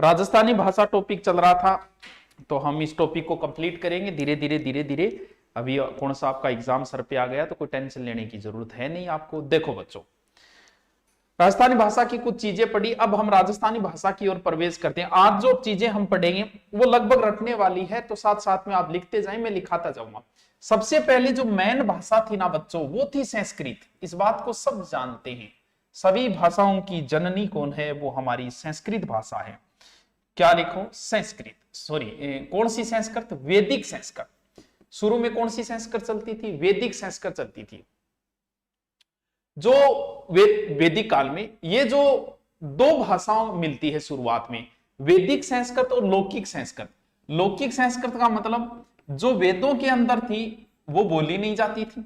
राजस्थानी भाषा टॉपिक चल रहा था, तो हम इस टॉपिक को कंप्लीट करेंगे धीरे धीरे धीरे धीरे। अभी कौन सा आपका एग्जाम सर पे आ गया तो कोई टेंशन लेने की जरूरत है नहीं आपको। देखो बच्चों, राजस्थानी भाषा की कुछ चीजें पढ़ी, अब हम राजस्थानी भाषा की ओर प्रवेश करते हैं। आज जो चीजें हम पढ़ेंगे वो लगभग रटने वाली है, तो साथ साथ में आप लिखते जाएं, मैं लिखाता जाऊंगा। सबसे पहले जो मेन भाषा थी ना बच्चों, वो थी संस्कृत। इस बात को सब जानते हैं, सभी भाषाओं की जननी कौन है? वो हमारी संस्कृत भाषा है। क्या लिखो? संस्कृत। सॉरी, कौन सी संस्कृत? वैदिक संस्कृत। शुरू में कौन सी संस्कृत चलती थी? वैदिक संस्कृत चलती थी। जो वैदिक काल में ये जो दो भाषाओं मिलती है शुरुआत में, वैदिक संस्कृत और लौकिक संस्कृत। लौकिक संस्कृत का मतलब जो वेदों के अंदर थी वो बोली नहीं जाती थी,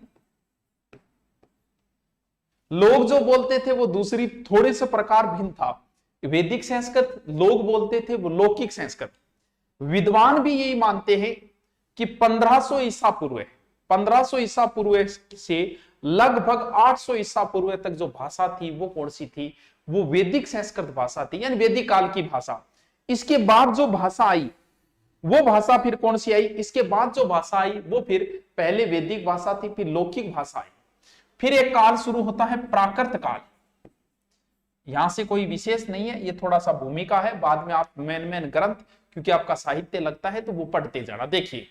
लोग जो बोलते थे वो दूसरी थोड़े से प्रकार भिन्न था। वैदिक संस्कृत लोग बोलते थे, वो लौकिक संस्कृत। विद्वान भी यही मानते हैं कि 1500 ईसा पूर्व, 1500 ईसा पूर्व से लगभग 800 ईसा पूर्व तक जो भाषा थी वो कौन सी थी? वो वैदिक संस्कृत भाषा थी, यानी वैदिक काल की भाषा। इसके बाद जो भाषा आई वो भाषा फिर कौन सी आई? इसके बाद जो भाषा आई वो फिर पहले वैदिक भाषा थी, फिर लौकिक भाषा आई। फिर एक काल शुरू होता है प्राकृत काल। यहां से कोई विशेष नहीं है, ये थोड़ा सा भूमिका है, बाद में आप मेन ग्रंथ, क्योंकि आपका साहित्य लगता है तो वो पढ़ते जाना। देखिए,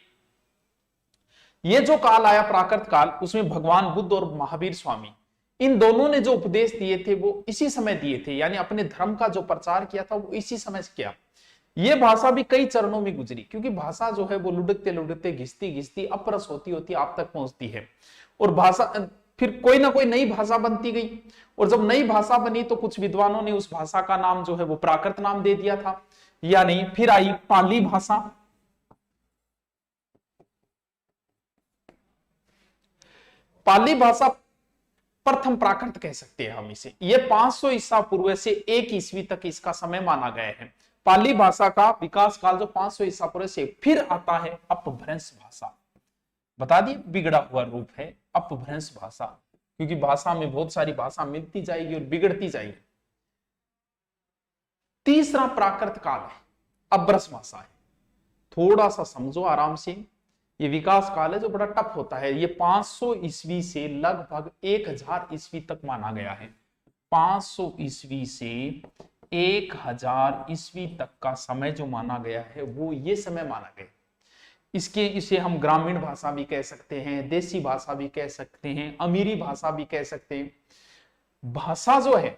ये जो काल आया प्राकृत काल, उसमें भगवान बुद्ध और महावीर स्वामी, इन दोनों ने जो उपदेश दिए थे वो इसी समय दिए थे, यानी अपने धर्म का जो प्रचार किया था वो इसी समय से किया। ये भाषा भी कई चरणों में गुजरी, क्योंकि भाषा जो है वो लुढ़कते लुढ़कते घिसती घिसती अपरस होती होती आप तक पहुंचती है, और भाषा फिर कोई ना कोई नई भाषा बनती गई। और जब नई भाषा बनी तो कुछ विद्वानों ने उस भाषा का नाम जो है वो प्राकृत नाम दे दिया था, यानी फिर आई पाली भाषा। पाली भाषा प्रथम प्राकृत कह सकते हैं हम इसे। ये 500 ईसा पूर्व से 1 ईस्वी तक इसका समय माना गया है। पाली भाषा का विकास काल जो 500 ईसा पूर्व से, फिर आता है अपभ्रंश भाषा। बता दिए, बिगड़ा हुआ रूप है अपभ्रंश भाषा, क्योंकि भाषा में बहुत सारी भाषा मिलती जाएगी और बिगड़ती जाएगी। तीसरा प्राकृत काल है, अभ्रंश भाषा है। थोड़ा सा समझो आराम से, ये विकास काल है जो बड़ा टफ होता है। ये 500 ईस्वी से लगभग 1000 ईस्वी तक माना गया है। 500 ईस्वी से 1000 ईस्वी तक का समय जो माना गया है वो ये समय माना गया। इसे हम ग्रामीण भाषा भी कह सकते हैं, देसी भाषा भी कह सकते हैं, अमीरी भाषा भी कह सकते हैं। भाषा जो है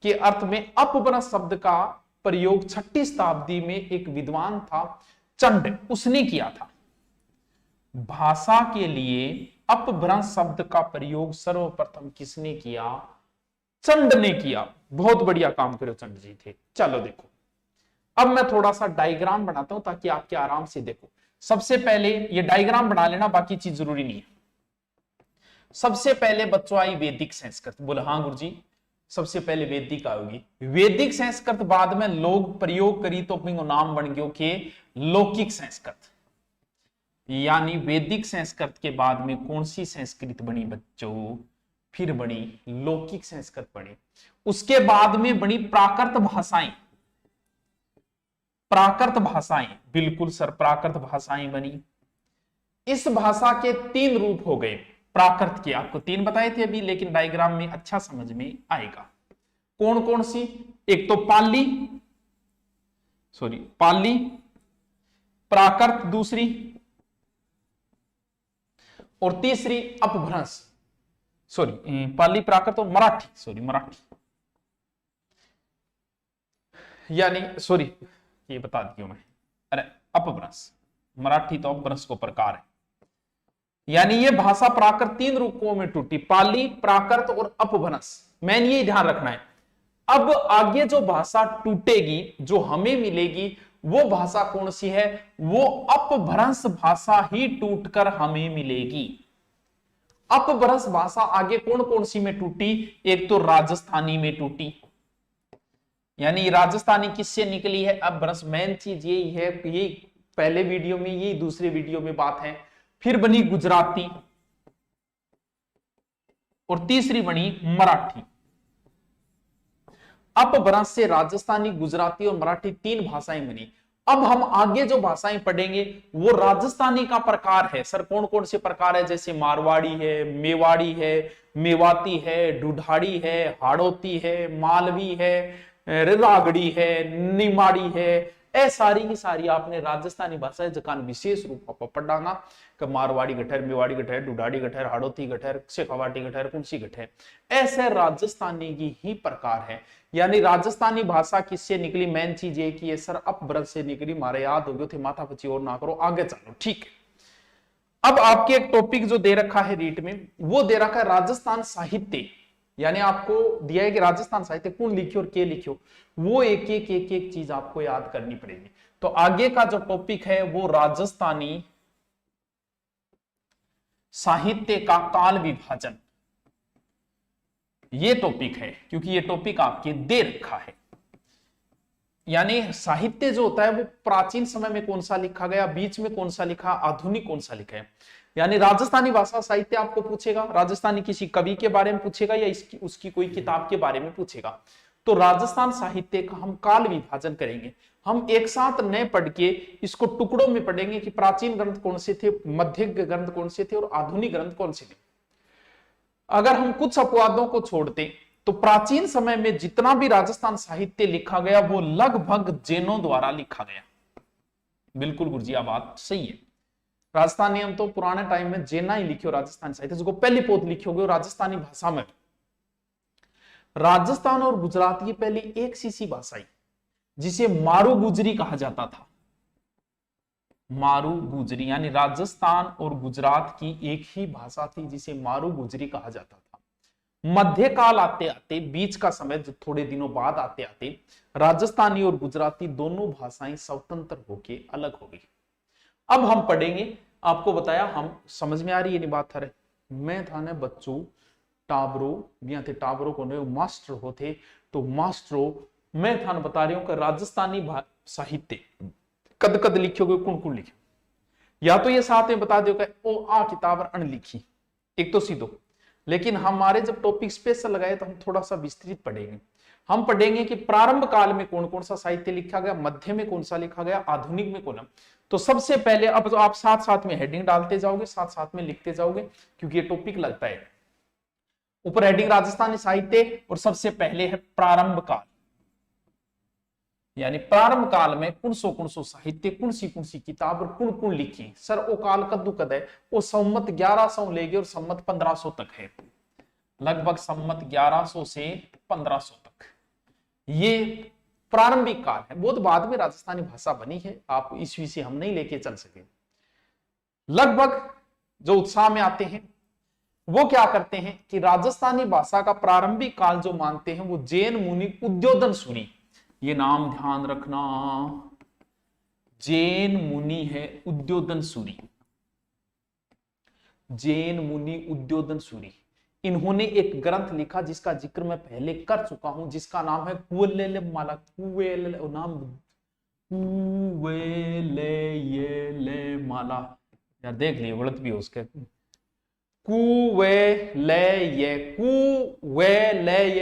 के अर्थ में अपभ्रंश शब्द का प्रयोग 6ठी शताब्दी में एक विद्वान था चंड, उसने किया था। भाषा के लिए अपभ्रंश शब्द का प्रयोग सर्वप्रथम किसने किया? चंड ने किया। बहुत बढ़िया काम करे चंड जी थे। चलो देखो, अब मैं थोड़ा सा डायग्राम बनाता हूं ताकि आपके आराम से देखो। सबसे पहले ये डायग्राम बना लेना, बाकी चीज जरूरी नहीं है। सबसे पहले बच्चों आई वैदिक संस्कृत। बोले हाँ गुरुजी, सबसे पहले वैदिक आएगी। वैदिक संस्कृत बाद में लोग प्रयोग करी तो अपनी नाम बन गयो के लौकिक संस्कृत। यानी वैदिक संस्कृत के बाद में कौन सी संस्कृत बनी बच्चों? फिर बनी लौकिक संस्कृत बनी। उसके बाद में बनी प्राकृत भाषाएं। प्राकृत भाषाएं, बिल्कुल सर, प्राकृत भाषाएं बनी। इस भाषा के 3 रूप हो गए प्राकृत के, आपको 3 बताए थे अभी, लेकिन डायग्राम में अच्छा समझ में आएगा। कौन कौन सी? एक तो पाली, प्राकृत दूसरी, और तीसरी अपभ्रंश। पाली, प्राकृत और मराठी। यानी ये बता दिया मैं, अरे अपभ्रंश, मराठी तो अपभ्रंश को प्रकार है। यानी ये भाषा प्राकृत 3 रूपों में टूटी, पाली, प्राकृत और अपभ्रंश। मैंने ये ध्यान रखना है। अब आगे जो भाषा टूटेगी, जो हमें मिलेगी, वो भाषा कौन सी है? वो अपभ्रंश भाषा ही टूटकर हमें मिलेगी। अपभ्रंश भाषा आगे कौन कौन सी में टूटी? एक तो राजस्थानी में टूटी, यानी राजस्थानी किससे निकली है? अपभ्रंश। मेन चीज यही है, यही पहले वीडियो में, यही दूसरे वीडियो में बात है। फिर बनी गुजराती, और तीसरी बनी मराठी। अपभ्रंश से राजस्थानी, गुजराती और मराठी 3 भाषाएं बनी। अब हम आगे जो भाषाएं पढ़ेंगे वो राजस्थानी का प्रकार है। सर कौन कौन से प्रकार है? जैसे मारवाड़ी है, मेवाड़ी है, मेवाती है, ढूढ़ाड़ी है, हाड़ौती है, मालवी है, रागड़ी है, निमाड़ी है। ए सारी की सारी आपने राजस्थानी भाषा जकान विशेष रूप पर पढ़ाना कि मारवाड़ी गठर, मेवाड़ी गठर, ढूढ़ाड़ी गठर, हाड़ौती गठर, शेखावाटी गठर, कुंसी गठर। ऐसे राजस्थानी की ही प्रकार है। यानी राजस्थानी भाषा किससे निकली? मेन चीज ये कि ये सर अपभ्रंश से निकली। मारे याद हो गए थे, माथा पची और ना करो, आगे चलो। ठीक है, अब आपके एक टॉपिक जो दे रखा है रीट में, वो दे रखा है राजस्थान साहित्य। यानी आपको दिया है कि राजस्थान साहित्य कौन लिखियो और के लिखियो, वो एक एक चीज आपको याद करनी पड़ेगी। तो आगे का जो टॉपिक है वो राजस्थानी साहित्य का काल विभाजन, ये टॉपिक है, क्योंकि ये टॉपिक आपके दे रखा है। यानी साहित्य जो होता है वो प्राचीन समय में कौन सा लिखा गया, बीच में कौन सा लिखा, आधुनिक कौन सा लिखा है। यानी राजस्थानी भाषा साहित्य आपको पूछेगा, राजस्थानी किसी कवि के बारे में पूछेगा या इसकी उसकी कोई किताब के बारे में पूछेगा। तो राजस्थान साहित्य का हम काल विभाजन करेंगे। हम एक साथ न पढ़ के इसको टुकड़ों में पढ़ेंगे कि प्राचीन ग्रंथ कौन से थे, मध्य ग्रंथ कौन से थे और आधुनिक ग्रंथ कौन से थे। अगर हम कुछ अपवादों को छोड़ते तो प्राचीन समय में जितना भी राजस्थान साहित्य लिखा गया वो लगभग जैनों द्वारा लिखा गया। बिल्कुल गुरुजी, आप बात सही है। राजस्थानी हम तो पुराने टाइम में जैना ही लिखियो राजस्थानी साहित्य, जिसको पहली पोत लिखी होगी राजस्थानी भाषा में। राजस्थान और गुजरात की पहली एक सी भाषा जिसे मारू गुजरी कहा जाता था। मारू गुजरी, यानी राजस्थान और गुजरात की एक ही भाषा थी जिसे मारू गुजरी कहा जाता था। मध्यकाल आते आते, बीच का समय जो थोड़े दिनों बाद आते आते, राजस्थानी और गुजराती दोनों भाषाएं स्वतंत्र होके अलग हो गई। अब हम पढ़ेंगे, आपको बताया हम समझ में आ रही है नहीं बात थारे। मैं था ने बच्चों टाबरो बिया थे, टाबरो को ने मास्टर होते, तो मास्टरों मैं था बता रही हूं कि राजस्थानी साहित्य कद कद लिखोगे, कौन कौन लिखे, या तो ये साथ में बता दो कि ओ आ किताब अन लिखी, एक तो सीधो। लेकिन हमारे जब टॉपिक स्पेशल लगाए तो हम थोड़ा सा विस्तृत पढ़ेंगे। हम पढ़ेंगे कि प्रारंभ काल में कौन कौन सा साहित्य लिखा गया, मध्य में कौन सा लिखा गया, आधुनिक में कौन। तो सबसे पहले, अब तो आप साथ साथ में हेडिंग डालते जाओगे, साथ साथ में लिखते जाओगे, क्योंकि ये टॉपिक लगता है। ऊपर हेडिंग राजस्थानी साहित्य और सबसे पहले है प्रारंभ काल। यानी प्रारंभ काल में कौन सो साहित्य, कौन सी किताब और कौन लिखी। सर वो काल कद्दू कद है, वो संमत 1100 लेगे और संमत 1500 तक है, लगभग संमत 1100 से 1500 तक ये प्रारंभिक काल है। बहुत बाद में राजस्थानी भाषा बनी है, आप ईस्वी से हम नहीं लेके चल सके। लगभग जो उत्साह में आते हैं वो क्या करते हैं कि राजस्थानी भाषा का प्रारंभिक काल जो मानते हैं वो जैन मुनि उद्योधन सूरी, ये नाम ध्यान रखना, जैन मुनि है उद्योधन सूरी, जैन मुनि उद्योधन सूरी। इन्होंने एक ग्रंथ लिखा जिसका जिक्र मैं पहले कर चुका हूं, जिसका नाम है कुवेले माला, कुवेले नाम कुवेले माला, यार देख लिए गलत भी हो उसके, कुवेले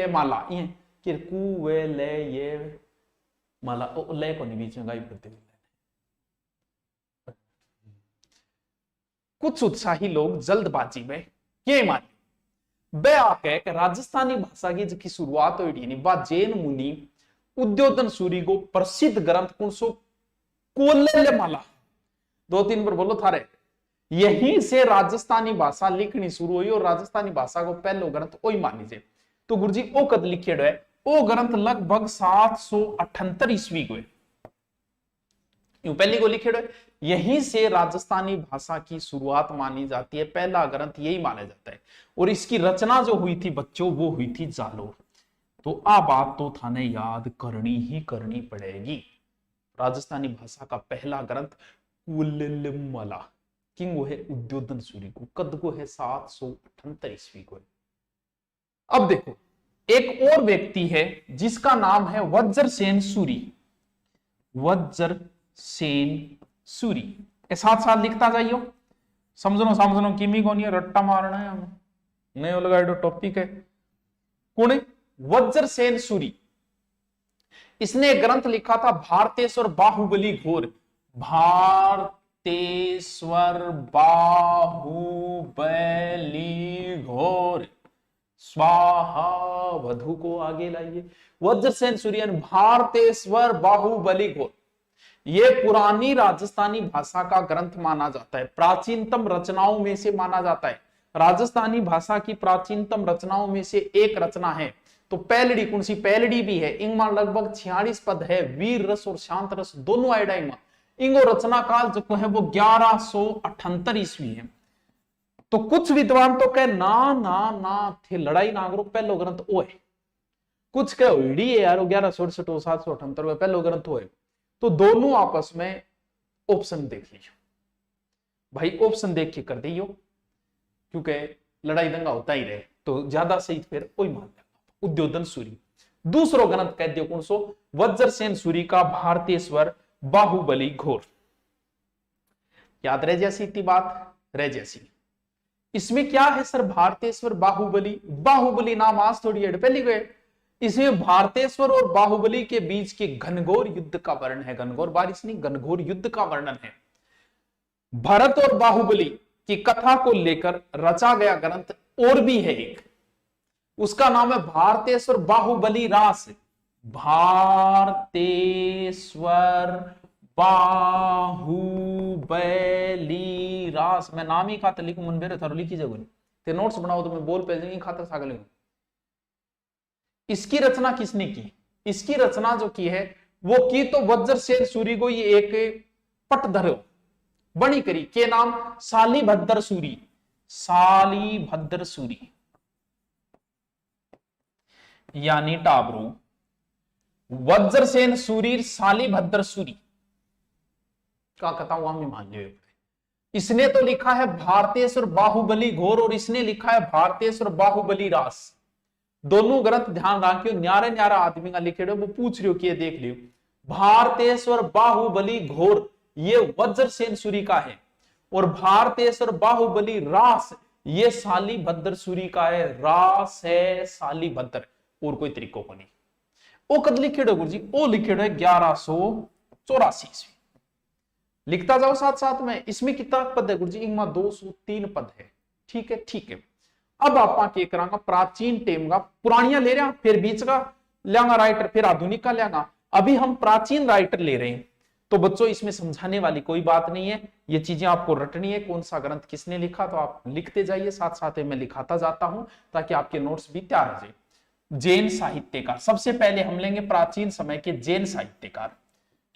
माला, ये कि कुवेले माला, ओ ले को नहीं बीच में गायब करते हुए। कुछ उत्साही लोग जल्दबाजी में ये माने बे आके राजस्थानी भाषा की शुरुआत हुई नहीं, बा जैन मुनि उद्योधन सूरी को प्रसिद्ध ग्रंथ कौन सो कुवेले माला, 2-3 बार बोलो थारे, यहीं से राजस्थानी भाषा लिखनी शुरू हुई और राजस्थानी भाषा को पहलो ग्रंथ वही मानी जाए। तो गुरुजी ओ कद लिखेड़ो है, ओ ग्रंथ लगभग 778 ईस्वी को है, यूं पहली को लिखेड़ो है। यहीं से राजस्थानी भाषा की शुरुआत मानी जाती है, पहला ग्रंथ यही माना जाता है। और इसकी रचना जो हुई थी बच्चों वो हुई थी जालोर। तो आ बात तो थाने याद करनी ही करनी पड़ेगी। राजस्थानी भाषा का पहला ग्रंथ कुवेलेमाला, किंग वो है उद्योधन सूरी को, कद को है 778 ईस्वी को है। अब देखो एक और व्यक्ति है जिसका नाम है वज्रसेन सूरी, वज्रसेन सूरी, साथ साथ लिखता जाइयो, समझनो किमी को नहीं रट्टा मारना है, हमें नए लगाए टॉपिक है। कौन है? वज्रसेन सूरी। इसने एक ग्रंथ लिखा था भारतेश्वर बाहुबली घोर। भारतेश्वर बाहुबली घोर। स्वाहा, वधु को आगे लाइए। वज्रसेन सूर्यन भारतेश्वर बाहुबली घोर। ये पुरानी राजस्थानी भाषा का ग्रंथ माना जाता है, प्राचीनतम रचनाओं में से माना जाता है। राजस्थानी भाषा की प्राचीनतम रचनाओं में से एक रचना है। तो पैलड़ी, कौन सी पैलड़ी भी है। इनमें लगभग 46 पद है, वीर रस और शांत रस दोनों आइडा इनमें। इंगो रचना काल जो है वो 1178 ईस्वी है। तो कुछ विद्वान तो कहे ना ना ना थे लड़ाई नागरो पहलो ग्रंथ ओ है, कुछ कहे होड़ी है यार 1168 778 पहलो ग्रंथ हो है। तो दोनों आपस में ऑप्शन देख लीजिए भाई, ऑप्शन देख के कर दियो, क्योंकि लड़ाई दंगा होता ही रहे तो ज्यादा सही फिर वही मान लेगा। उद्योधन सूरी। दूसरो ग्रंथ कह दियो कौन सो, वज्रसेन सूरी का भारतेश्वर बाहुबली घोर। याद रह जैसी इतनी बात रह जैसी। इसमें क्या है सर, भारतेश्वर बाहुबली, बाहुबली नाम आज थोड़ी है पहली गए। इसमें भारतेश्वर और बाहुबली के बीच के घनघोर युद्ध का वर्णन है। घनघोर बारिश नहीं, घनघोर युद्ध का वर्णन है। भरत और बाहुबली की कथा को लेकर रचा गया ग्रंथ और भी है एक, उसका नाम है भारतेश्वर बाहुबली रास। भारतेश्वर बाहुबली रास। मैं नाम ही खातर लिखूं, मन बेरे थारो लिखी जगह ते नोट्स बनाओ तो मैं बोल पे जाएंगे खातर सागर लिखूं। इसकी रचना किसने की, इसकी रचना जो की है वो की तो वज्रसेन सूरी को, ये एक पटधर बनी करी के नाम शालीभद्र सूरी। शालीभद्र सूरी यानी टाबरू वज्रसेन सूरी शालीभद्र सूरी का कथा हुआ में मान लियो। इसने तो लिखा है भारतेश्वर बाहुबली घोर और इसने लिखा है भारतेश्वर बाहुबली रास। दोनों ग्रंथ ध्यान रखियो, न्यारे न्यारा आदमी का लिखे वो पूछ रहे हो कि ये देख लियो। भारतेश्वर बाहुबली घोर ये वज्रसेन सूरी का है और भारतेश्वर बाहुबली रास ये शालीभद्र सूरी का है। रास है शालीभद्र और कोई तरीको को नहीं। ओ कद लिखेड़ो गुरु जी, ओ लिखेड़ो है 1184 ईस्वी। लिखता जाओ साथ साथ में। इसमें कितना पद है गुरु जी, इनमें 203 पद है। ठीक है ठीक है। अब आप के करांगा प्राचीन टेम का पुरानिया ले रहा, फिर बीच का लेंगा राइटर, फिर आधुनिक का लेंगा। अभी हम प्राचीन राइटर ले रहे हैं। तो बच्चों इसमें समझाने वाली कोई बात नहीं है, ये चीजें आपको रटनी है। कौन सा ग्रंथ किसने लिखा तो आप लिखते जाइए, साथ साथ मैं लिखाता जाता हूं ताकि आपके नोट्स भी तैयार हो जाए। जैन साहित्यकार, सबसे पहले हम लेंगे प्राचीन समय के जैन साहित्यकार,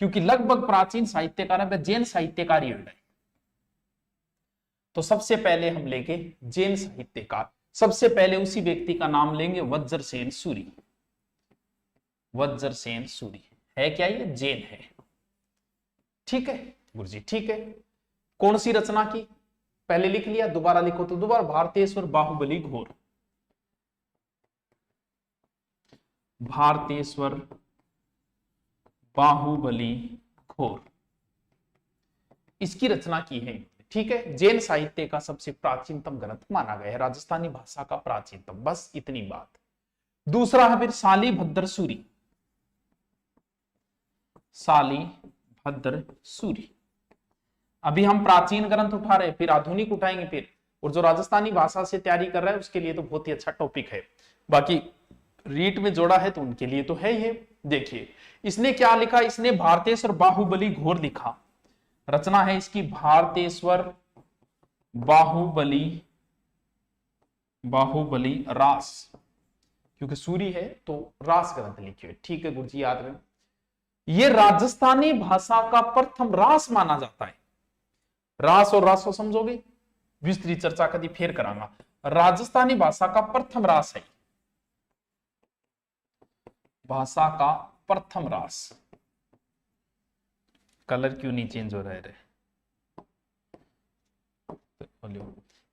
क्योंकि लगभग प्राचीन साहित्यकार है जैन साहित्यकार ही है। तो सबसे पहले हम लेंगे जैन साहित्यकार। सबसे पहले उसी व्यक्ति का नाम लेंगे वज्रसेन सूरी। वज्रसेन सूरी है क्या, ये जैन है। ठीक है गुरुजी, ठीक है। कौन सी रचना की, पहले लिख लिया, दोबारा लिखो तो दोबारा, भारतेश्वर बाहुबली घोर। भारतेश्वर बाहुबली घोर इसकी रचना की है। ठीक है, जैन साहित्य का सबसे प्राचीनतम ग्रंथ माना गया है, राजस्थानी भाषा का प्राचीनतम, बस इतनी बात। दूसरा है फिर शालीभद्र सूरी। शालीभद्र सूरी। अभी हम प्राचीन ग्रंथ उठा रहे, फिर आधुनिक उठाएंगे, फिर और जो राजस्थानी भाषा से तैयारी कर रहा है उसके लिए तो बहुत ही अच्छा टॉपिक है। बाकी रीट में जोड़ा है तो उनके लिए तो है ही है। देखिए इसने क्या लिखा, इसने भारतेश्वर बाहुबली घोर लिखा। रचना है इसकी भारतेश्वर बाहुबली रास, क्योंकि सूरी है तो रास ग्रंथ लिखिए। ठीक है गुरुजी, याद रहे। ये राजस्थानी भाषा का प्रथम रास माना जाता है। रास और रासो समझोगे, विस्तृत चर्चा कभी फिर करांगा। राजस्थानी भाषा का प्रथम रास है, भाषा का प्रथम रास। कलर क्यों नहीं चेंज हो रहे?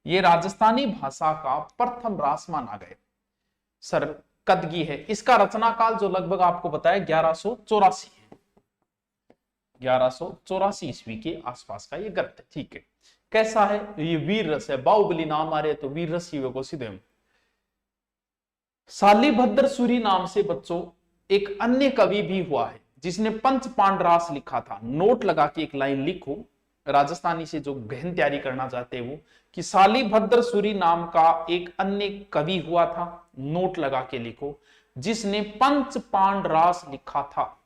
ये राजस्थानी भाषा का प्रथम रास माना गया। सर कदगी है। इसका रचना काल जो लगभग आपको बताया 1184 है। 1184 ईस्वी के आसपास का ये ग्रंथ है। ठीक है, कैसा है, ये वीर रस है। बाहुबली नाम आ रहे तो वीर रस ही को सीधे। शालीभद्र सूरी नाम से बच्चों एक अन्य कवि भी हुआ है जिसने पंच पांडरास लिखा था। नोट लगा के एक लाइन लिखो, राजस्थानी से जो गहन तैयारी करना चाहते हैं वो, कि शालिभद्र सूरी नाम का एक अन्य कवि हुआ था, नोट लगा के लिखो, जिसने पंच पांडरास लिखा था,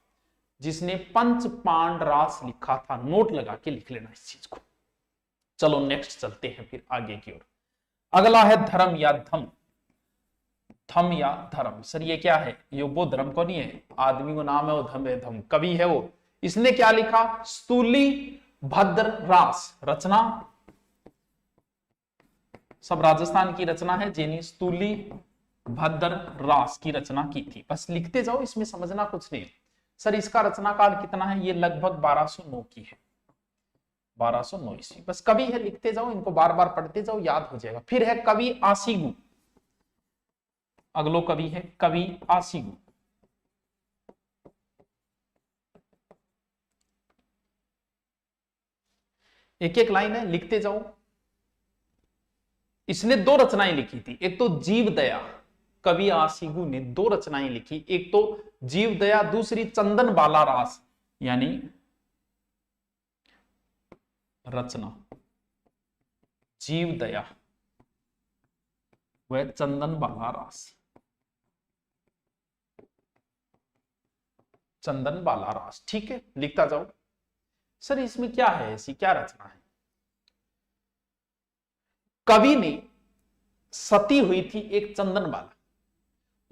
जिसने पंच पांडरास लिखा था। नोट लगा के लिख लेना इस चीज को। चलो नेक्स्ट चलते हैं फिर आगे की ओर। अगला है धर्म या धम। धम या धर्म, सर ये क्या है? ये वो धर्म को नहीं है, आदमी को नाम है वो धम है, धम कवि है वो। इसने क्या लिखा? स्तूली भद्र रास रचना, सब राजस्थान की रचना है, जिन्हें स्तूली भद्र रास की रचना की थी। बस लिखते जाओ, इसमें समझना कुछ नहीं। सर इसका रचनाकाल कितना है? ये लगभग 1209 की है, 1209 ईस्वी। बस कवि है, लिखते जाओ, इनको बार बार पढ़ते जाओ, याद हो जाएगा। फिर है कवि आसीगु, अगलो कवि है कवि आसीगु। एक एक लाइन है, लिखते जाओ। इसने दो रचनाएं लिखी थी, एक तो जीव दया, कवि आसीगु ने दो रचनाएं लिखी, एक तो जीव दया, दूसरी चंदन बाला रास, यानी रचना जीव दया वह चंदन बाला रास, चंदन बाला रास। ठीक है, लिखता जाओ। सर इसमें क्या है, ऐसी क्या रचना है? कवि ने सती हुई थी एक चंदन बाला,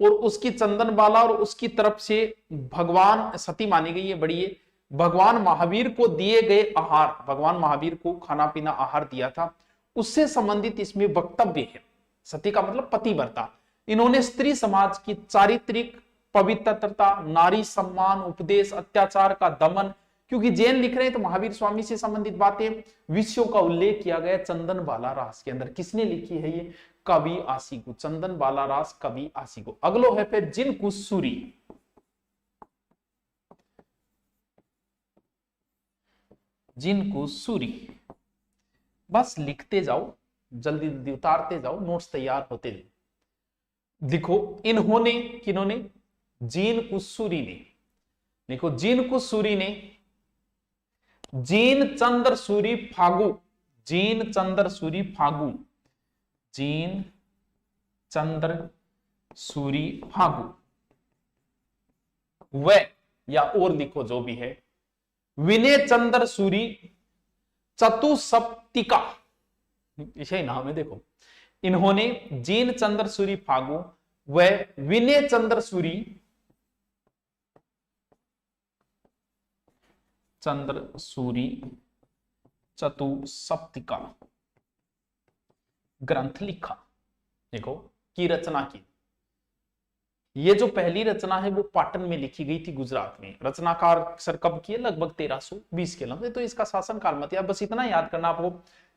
और उसकी चंदन बाला और उसकी तरफ से भगवान, सती मानी गई है बड़ी है, भगवान महावीर को दिए गए आहार, भगवान महावीर को खाना पीना आहार दिया था, उससे संबंधित इसमें वक्तव्य है। सती का मतलब पतिव्रता। इन्होंने स्त्री समाज की चारित्रिक पवित्रता, नारी सम्मान, उपदेश, अत्याचार का दमन, क्योंकि जैन लिख रहे हैं तो महावीर स्वामी से संबंधित बातें, विषयों का उल्लेख किया गया चंदन बाला रास के अंदर। किसने लिखी है ये? कवि आसीगु, चंदन बाला रास कवि आसीगु। अगलो है फिर जिन कुसूरी, जिन कुसूरी। बस लिखते जाओ, जल्दी जल्दी उतारते जाओ, नोट्स तैयार होते जाओ। देखो इन्होंने, किन्होंने? जीन कुसूरी ने। देखो जीन कुसूरी ने जीन चंद्र सूरी फागु, जीन चंद्र सूरी फागु, जीन चंद्र सूरी फागु, व या और लिखो जो भी है, विनय चंद्र सूरी चतुसप्तिका, इसे नाम है। देखो इन्होंने जीन चंद्र सूरी फागु व विनय चंद्र सूरी चंद्र सूरी चतुसप्तिका ग्रंथ लिखा। देखो की रचना की। ये जो पहली रचना है वो पाटन में लिखी गई थी, गुजरात में। रचनाकार सर कब किए? लगभग 1320 के लम्बे। तो इसका शासन काल मत याद, बस इतना याद करना आपको,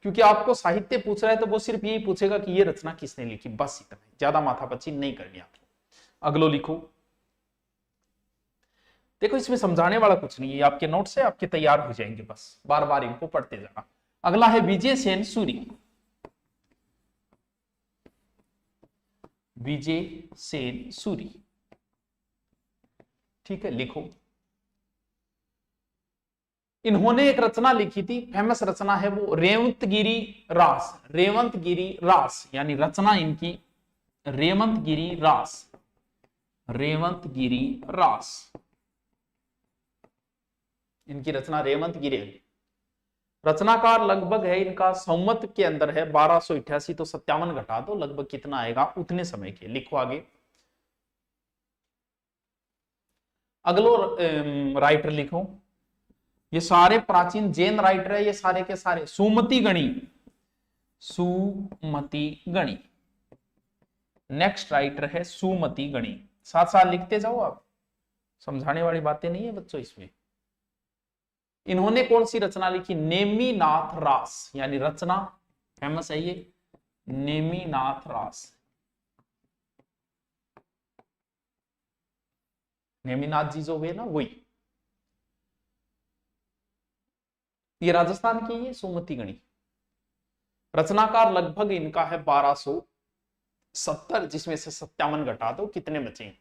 क्योंकि आपको साहित्य पूछ रहा है तो वो सिर्फ यही पूछेगा कि ये रचना किसने लिखी, बस इतना, ज्यादा माथापच्ची नहीं करनी आपको। अगलो लिखो। देखो इसमें समझाने वाला कुछ नहीं है, आपके नोट से आपके तैयार हो जाएंगे, बस बार बार इनको पढ़ते जाना। अगला है विजय सेन सूरी, विजय सेन सूरी। ठीक है, लिखो। इन्होंने एक रचना लिखी थी, फेमस रचना है वो रेवंतगिरी रास, रेवंतगिरी रास, यानी रचना इनकी रेवंतगिरी रास, रेवंतगिरी रास, इनकी रचना रेवंतगिरी। रचनाकार लगभग है इनका संवत के अंदर है 1288, तो 57 घटा दो, लगभग कितना आएगा उतने समय के। लिखो आगे। अगलो राइटर लिखो। ये सारे प्राचीन जैन राइटर है, ये सारे के सारे। सुमति गणी, सुमति गणी नेक्स्ट राइटर है, सुमति गणी। साथ साथ लिखते जाओ आप, समझाने वाली बातें नहीं है बच्चों इसमें। इन्होंने कौन सी रचना लिखी? नेमिनाथ रास, यानी रचना फेमस है ये, नेमिनाथ रास। नेमिनाथ जी जो हुए ना वही, ये राजस्थान की है सुमति गणी। रचनाकार लगभग इनका है 1270, जिसमें से 57 घटा दो, कितने बचे?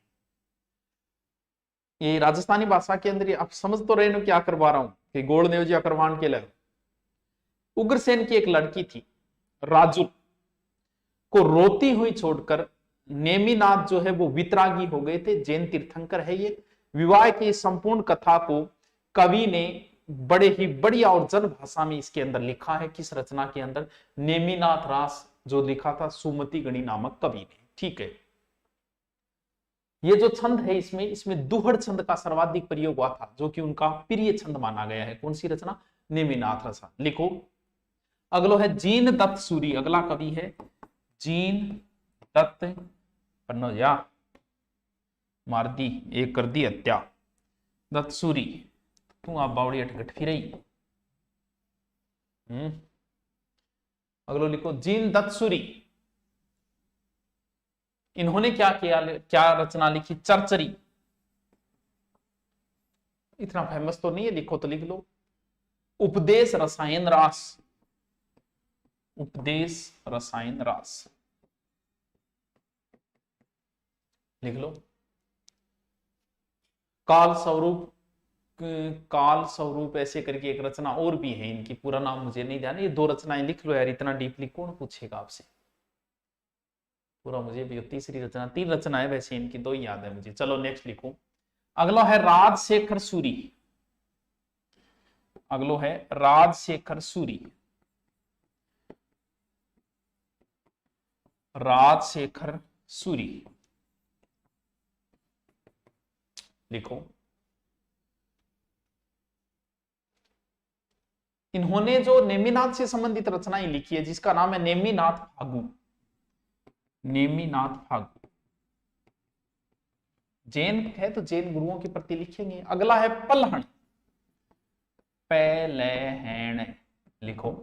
ये राजस्थानी भाषा के अंदर आप समझ तो रहे हो क्या करवा रहा हूं कि गोड़ नेवजी करवान के लिए उग्रसेन की एक लड़की थी राजुल को रोती हुई छोड़कर नेमिनाथ जो है वो वितरागी हो गए थे। जैन तीर्थंकर है ये। विवाह की संपूर्ण कथा को कवि ने बड़े ही बढ़िया और जन भाषा में इसके अंदर लिखा है। किस रचना के अंदर? नेमिनाथ रास जो लिखा था सुमति गणी नामक कवि ने। ठीक है, ये जो छंद है इसमें दुहड़ छंद का सर्वाधिक प्रयोग हुआ था, जो कि उनका प्रिय छंद माना गया है। कौन सी रचना? नेमिनाथ रसा। लिखो अगलो है जीन दत्त सूरी। अगला कवि है जीन दत्त पन्नोजा मार दी, एक कर दी हत्या। दत्त सूरी तू आप बावड़ी अटकट फिर अगलो लिखो जीन दत्त सूरी। इन्होंने क्या किया? क्या रचना लिखी? चरचरी। इतना फेमस तो नहीं है, लिखो तो लिख लो। उपदेश रसायन रास। उपदेश रसायन रास लिख लो। काल स्वरूप, काल स्वरूप ऐसे करके एक रचना और भी है इनकी, पूरा नाम मुझे नहीं ध्यान। ये दो रचनाएं लिख लो यार, इतना डीपली कौन पूछेगा आपसे। पूरा मुझे भी तीसरी रचना, तीन रचनाएं वैसे इनकी, दो ही याद है मुझे। चलो नेक्स्ट लिखो। अगला है राजशेखर सूरी। अगलो है राजशेखर सूरी। राजशेखर सूरी लिखो। इन्होंने जो नेमिनाथ से संबंधित रचनाएं लिखी है, जिसका नाम है नेमिनाथ फागु। नेमिनाथ फागु जैन है तो जैन गुरुओं के प्रति लिखेंगे। अगला है पलहण। पलहण लिखो।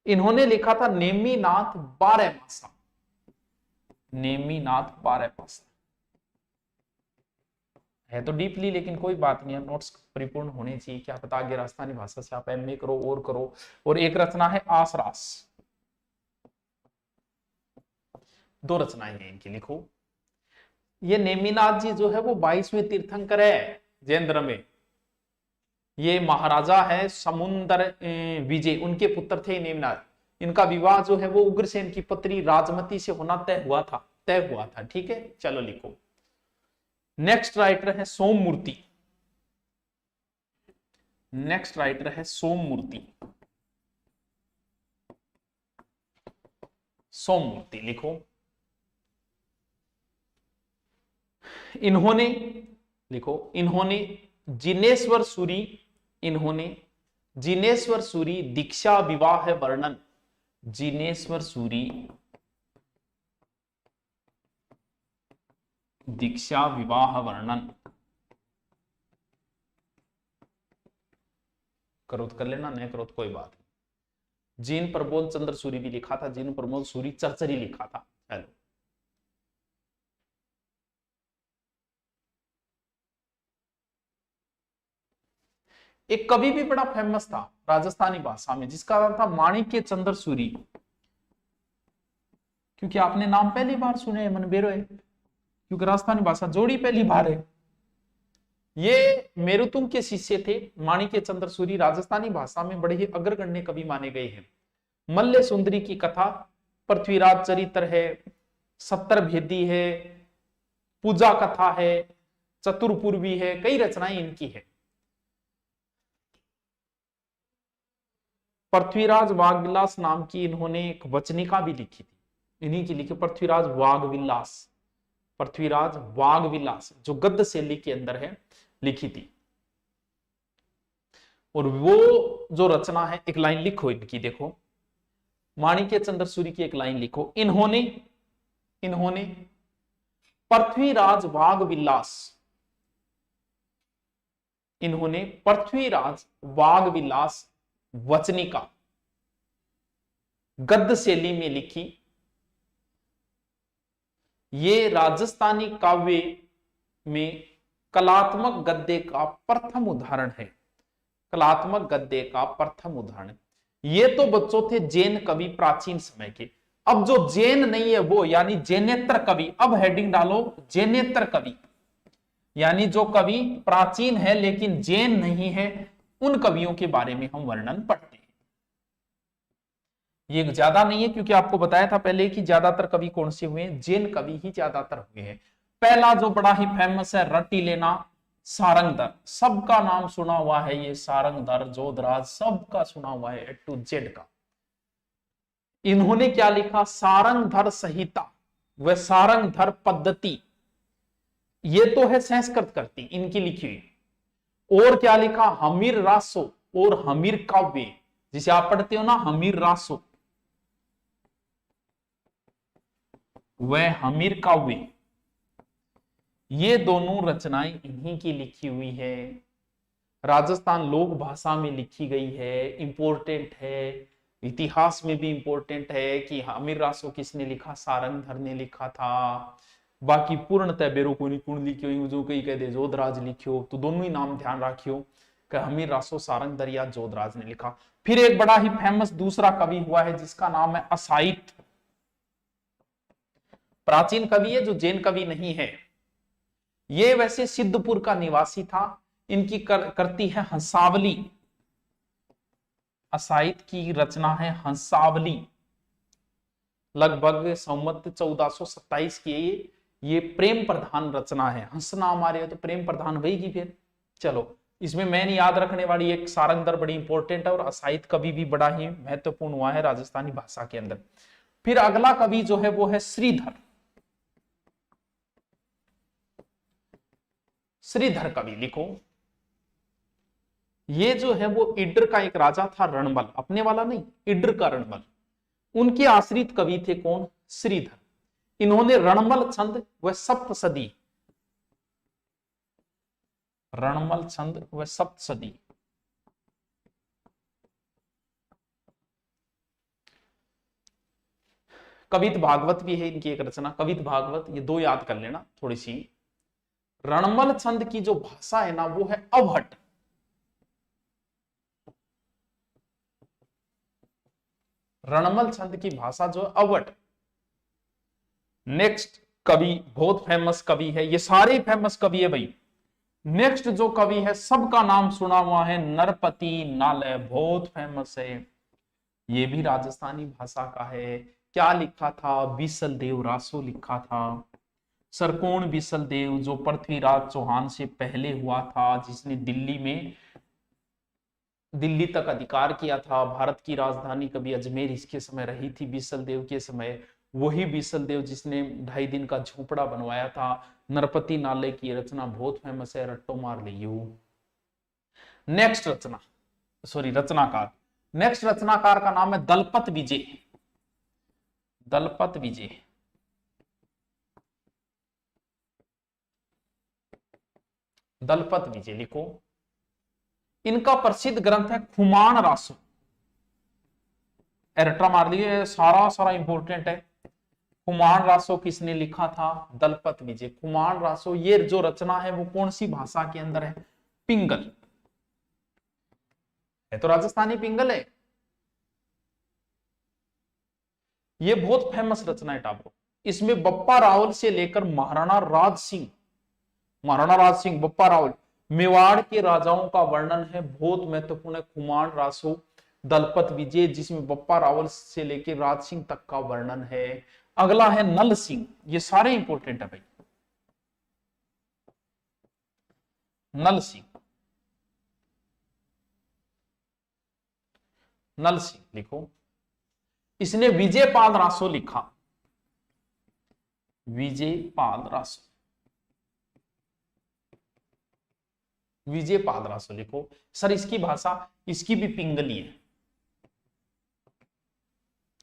इन्होंने लिखा था नेमिनाथ 12 मासा। नेमिनाथ 12 मासा है तो डीपली, लेकिन कोई बात नहीं है, नोट्स परिपूर्ण होने चाहिए। क्या पता आगे राजस्थानी भाषा से आप एमए करो और करो। और एक रचना है आसरास। दो रचनाएं हैं इनकी, लिखो। ये नेमिनाथ जी जो है वो 22वें तीर्थंकर है जैन धर्म में। ये महाराजा है समुद्र विजय, उनके पुत्र थे नेमिनाथ। इनका विवाह जो है वो उग्रसेन की पुत्री राजमती से होना तय हुआ था। ठीक है, चलो लिखो। नेक्स्ट राइटर है सोममूर्ति। नेक्स्ट राइटर है सोममूर्ति। सोममूर्ति लिखो। इन्होंने लिखो, इन्होंने जिनेश्वर सूरी, इन्होंने जिनेश्वर सूरी दीक्षा विवाह वर्णन। जिनेश्वर सूरी दीक्षा विवाह वर्णन करो तो कर लेना, नहीं करो तो कोई बात नहीं। जीन प्रबोध चंद्र सूरी भी लिखा था, जीन प्रमोद सूरी चरचरी लिखा था। चलो एक कवि भी बड़ा फेमस था राजस्थानी भाषा में, जिसका नाम था माणिक्य चंद्र सूरी। क्योंकि आपने नाम पहली बार सुने मन बेरो है, क्योंकि राजस्थानी भाषा जोड़ी पहली बार है। ये मेरुतुंग के शिष्य थे माणिक्य चंद्र सूरी। राजस्थानी भाषा में बड़े ही अग्रगण्य कवि माने गए हैं। मल्ल सुंदरी की कथा, पृथ्वीराज चरित्र है, 70 भेदी है, पूजा कथा है, चतुर्पूर्वी है, कई रचनाएं इनकी है। पृथ्वीराज वागविलास नाम की इन्होंने एक वचनिका भी लिखी थी, इन्हीं की लिखी, पृथ्वीराज वागविलास। पृथ्वीराज वागविलास जो गद्य शैली के अंदर है लिखी थी। और वो जो रचना है, एक लाइन लिखो इनकी, देखो माणिक्य चंद्र सूरी की एक लाइन लिखो। इन्होंने पृथ्वीराज वागविलास, इन्होंने पृथ्वीराज वागविलास वचनिका गद्य शैली में लिखी। ये राजस्थानी काव्य में कलात्मक गद्य का प्रथम उदाहरण है। कलात्मक गद्य का प्रथम उदाहरण। ये तो बच्चों थे जैन कवि प्राचीन समय के। अब जो जैन नहीं है वो, यानी जैनेतर कवि, अब हेडिंग डालो जैनेतर कवि, यानी जो कवि प्राचीन है लेकिन जैन नहीं है, उन कवियों के बारे में हम वर्णन पढ़ते हैं। ये ज्यादा नहीं है क्योंकि आपको बताया था पहले कि ज्यादातर कवि कौन से हुए हैं, जैन कवि ही ज्यादातर हुए हैं। पहला जो बड़ा ही फेमस है, रट्टी लेना सारंगधर, सबका नाम सुना हुआ है ये, सारंगधर जोधराज सबका सुना हुआ है, ए टू जेड का। इन्होंने क्या लिखा, सारंगधर संहिता व सारंगधर पद्धति, ये तो है संस्कृत करती इनकी लिखी हुई। और क्या लिखा, हमीर रासो और हमीर काव्य, जिसे आप पढ़ते हो ना हमीर रासो वह हमीर काव्य, ये दोनों रचनाएं इन्हीं की लिखी हुई है, राजस्थान लोक भाषा में लिखी गई है, इंपॉर्टेंट है, इतिहास में भी इंपॉर्टेंट है कि हमीर रासो किसने लिखा, सारंगधर ने लिखा था। बाकी पूर्णतः बेरो कोनी कुण लिखियो, जो कई कहते जोधराज लिखियो, तो दोनों ही नाम ध्यान रखियो कि हमीर रासो सारंगधर या जोधराज ने लिखा। फिर एक बड़ा ही फेमस दूसरा कवि हुआ है जिसका नाम है असाइत, प्राचीन कवि है जो जैन कवि नहीं है। ये वैसे सिद्धपुर का निवासी था, इनकी करती है हंसावली, असाइत की रचना है हंसावली, लगभग संवत 1427 की है ये प्रेम प्रधान रचना है। हंसना हमारे तो प्रेम प्रधान होगी फिर। चलो इसमें मैंने याद रखने वाली एक सारंगधर बड़ी इंपॉर्टेंट है, और असाइत कवि भी बड़ा ही महत्वपूर्ण हुआ है राजस्थानी भाषा के अंदर। फिर अगला कवि जो है वो है श्रीधर, श्रीधर कवि लिखो। ये जो है वो इड्र का एक राजा था रणबल, अपने वाला नहीं, इड्र का रणबल, उनके आश्रित कवि थे कौन, श्रीधर। इन्होंने रणमल छंद व सप्तसदी, रणमल छंद व सप्तसदी, कवित भागवत भी है इनकी एक रचना, कवित भागवत, ये दो याद कर लेना थोड़ी सी। रणमल छंद की जो भाषा है ना वो है अवहट, रणमल छंद की भाषा जो अवट। नेक्स्ट कवि बहुत फेमस कवि है, ये सारे फेमस कवि है भाई। नेक्स्ट जो कवि है सबका नाम सुना हुआ है, नरपति नालय, बहुत फेमस है, ये भी राजस्थानी भाषा का है। क्या लिखा था, बीसल देव रासो लिखा था। सरकोण बीसल देव जो पृथ्वीराज चौहान से पहले हुआ था, जिसने दिल्ली तक अधिकार किया था, भारत की राजधानी कभी अजमेर इसके समय रही थी बीसल देव के समय, वही बीसल देव जिसने 2.5 दिन का झोपड़ा बनवाया था। नरपति नाले की रचना बहुत फेमस है, रट्टो मार लियो। नेक्स्ट रचनाकार, नेक्स्ट रचनाकार का नाम है दलपत विजय, दलपत विजय। दलपत विजय लिखो। इनका प्रसिद्ध ग्रंथ है खुमान रासो, रट्टा मार लिए, सारा इंपोर्टेंट है। खुमान रासो किसने लिखा था, दलपत विजय। खुमान रासो ये जो रचना है वो कौन सी भाषा के अंदर है, पिंगल है, तो राजस्थानी पिंगल है। ये बहुत फेमस रचना है टाबरो। इसमें बप्पा रावल से लेकर महाराणा राज सिंह, बप्पा रावल, मेवाड़ के राजाओं का वर्णन है, बहुत महत्वपूर्ण है खुमान रासो दलपत विजय, जिसमें बप्पा रावल से लेकर राज सिंह तक का वर्णन है। अगला है नल सिंह, ये सारे इंपोर्टेंट है भाई। नल सिंह, नल सिंह लिखो। इसने विजयपाल रासो लिखा, विजयपाल रासो, विजयपाल रासो लिखो। सर इसकी भाषा, इसकी भी पिंगली है,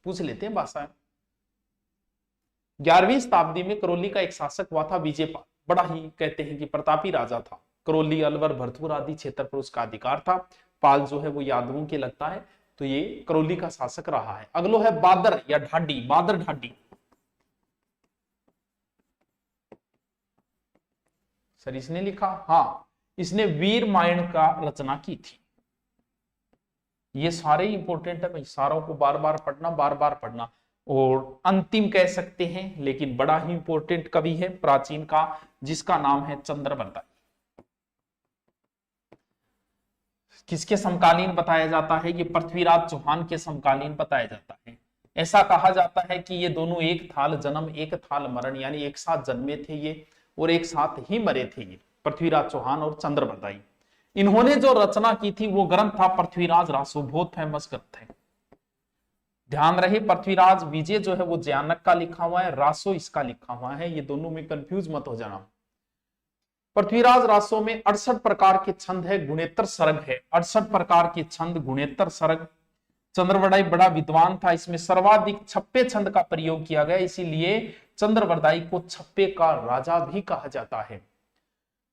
पूछ लेते हैं भाषा। 11वीं शताब्दी में करौली का एक शासक हुआ था विजयपाल, बड़ा ही कहते हैं कि प्रतापी राजा था। करौली, अलवर, भरतपुर आदि क्षेत्र पर उसका अधिकार था। पाल जो है वो यादवों के लगता है, तो ये करौली का शासक रहा है। अगलो है बादर या ढाडी, बादर ढाडी। सर इसने लिखा, हाँ इसने वीर मायण का रचना की थी। ये सारे इंपोर्टेंट है भाई, सारों को बार बार पढ़ना, बार बार पढ़ना। और अंतिम कह सकते हैं, लेकिन बड़ा ही इंपॉर्टेंट कवि है प्राचीन का, जिसका नाम है चंद्रवरदाई। किसके समकालीन बताया जाता है? ये पृथ्वीराज चौहान के समकालीन बताया जाता है। ऐसा कहा जाता है कि ये दोनों एक थाल जन्म एक थाल मरण, यानी एक साथ जन्मे थे ये और एक साथ ही मरे थे ये, पृथ्वीराज चौहान और चंद्रवरदाई। इन्होंने जो रचना की थी वो ग्रंथ था पृथ्वीराज रासो, बहुत फेमस ग्रंथ है। ध्यान रहे, पृथ्वीराज विजय जो है वो जयानक का लिखा हुआ है, रासो इसका लिखा हुआ है, ये दोनों में कंफ्यूज मत हो जाना। पृथ्वीराज रासो में 68 प्रकार के छंद है, गुणेतर सर्ग है, 68 प्रकार के छंद गुणेतर सर्ग। चंद्रवरदाई बड़ा विद्वान था, इसमें सर्वाधिक छप्पे छंद का प्रयोग किया गया, इसीलिए चंद्रवरदाई को छप्पे का राजा भी कहा जाता है।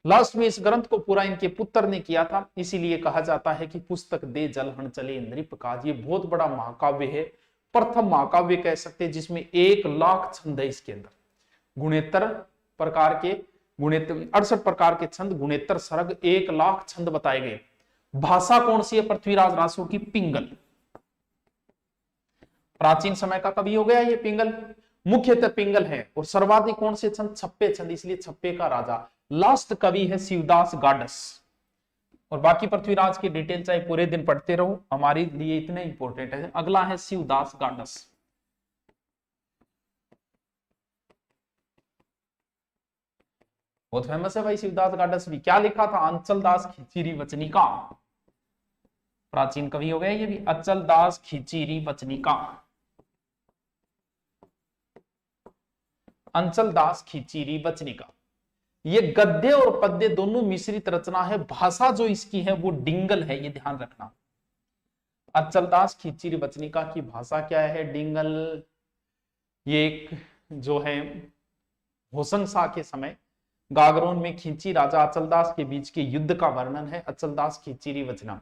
लास्ट में इस ग्रंथ को पूरा इनके पुत्र ने किया था, इसीलिए कहा जाता है कि पुस्तक दे जलहन चले नृप काज। ये बहुत बड़ा महाकाव्य है, प्रथम महाकाव्य कह सकते हैं, जिसमें 1 लाख छंद है इसके अंदर। गुणेतर प्रकार के 68 प्रकार के छंद, गुणेतर सर्ग, 1 लाख छंद बताए गए। भाषा कौन सी है पृथ्वीराज रासो की? पिंगल। प्राचीन समय का कवि हो गया ये पिंगल, मुख्यतः पिंगल है। और सर्वाधिक कौन से छंद? छप्पे छंद, इसलिए छप्पे का राजा। लास्ट कवि है शिवदास गाडस। और बाकी पृथ्वीराज की डिटेल चाहे पूरे दिन पढ़ते रहो, हमारे लिए इतने इंपॉर्टेंट है। अगला है शिवदास गाडस। बहुत फेमस है भाई शिवदास गाडस भी। क्या लिखा था? अंचल दास खिचीरी वचनिका। प्राचीन कवि हो गया ये भी, अचल दास खिचीरी वचनिका। अंचल दास खिचीरी वचनिका, ये गद्य और पद्य दोनों मिश्रित रचना है। भाषा जो इसकी है वो डिंगल है, ये ध्यान रखना। अचलदास खिचीरी वचनिका की भाषा क्या है? डिंगल। ये एक जो है होशंग शाह के समय गागरोन में खिंची राजा अचलदास के बीच के युद्ध का वर्णन है, अचलदास खिचीरी वचना।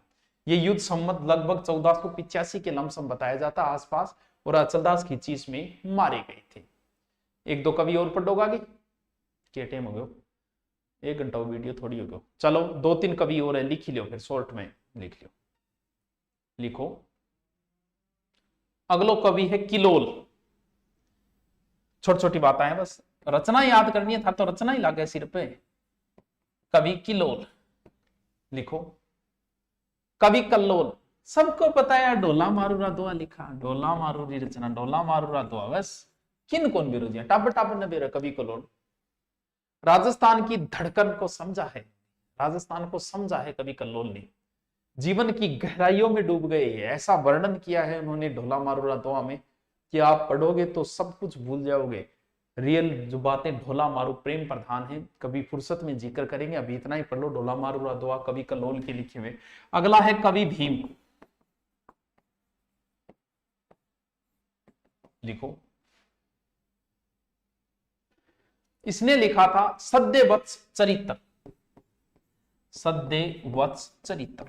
ये युद्ध संवत लगभग 1485 के लमसम बताया जाता आसपास, और अचलदास खिंची इसमें मारे गए थे। 1-2 कवि और पढ़ोगा क्या टाइम हो गया? 1 घंटा वीडियो थोड़ी हो गया। चलो 2-3 कवि और है, लिख ही लो, फिर शॉर्ट में लिख लो। लिखो। अगलो कवि है किलोल। छोटी छोटी बातें हैं, बस रचना याद करनी है, था तो रचना ही लागे सिर पे। कवि किलोल लिखो। कवि कल्लोल, सबको पता है, ढोला मारूरा दुआ लिखा, ढोला मारूरी रचना, ढोला मारूरा दुआ, बस किन कौन विरोधी टाप टाप न बेरा। कवि कल्लोल राजस्थान की धड़कन को समझा है, राजस्थान को समझा है कवि कल्लोल ने। जीवन की गहराइयों में डूब गए, ऐसा वर्णन किया है उन्होंने ढोला मारूरा दुआ में कि आप पढ़ोगे तो सब कुछ भूल जाओगे। रियल जो बातें ढोला मारू प्रेम प्रधान है, कभी फुर्सत में जिक्र करेंगे, अभी इतना ही पढ़ लो। ढोला मारूरा दुआ कवि कल्लोल के लिखे हुए। अगला है कवि भीम। लिखो। इसने लिखा था सद्यवत्स चरित्र। सद्यवत्स चरित्र,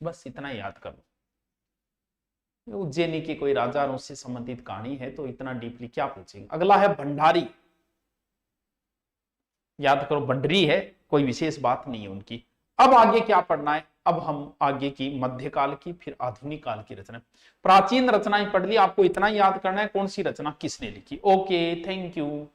बस इतना याद कर लो। उज्जैनी के कोई राजाओं से संबंधित कहानी है, तो इतना डीपली क्या पूछेंगे। अगला है भंडारी। याद करो, भंडरी है, कोई विशेष बात नहीं है उनकी। अब आगे क्या पढ़ना है? अब हम आगे की मध्यकाल की, फिर आधुनिक काल की रचना। प्राचीन रचनाएं पढ़ ली, आपको इतना याद करना है कौन सी रचना किसने लिखी। Okay, thank you.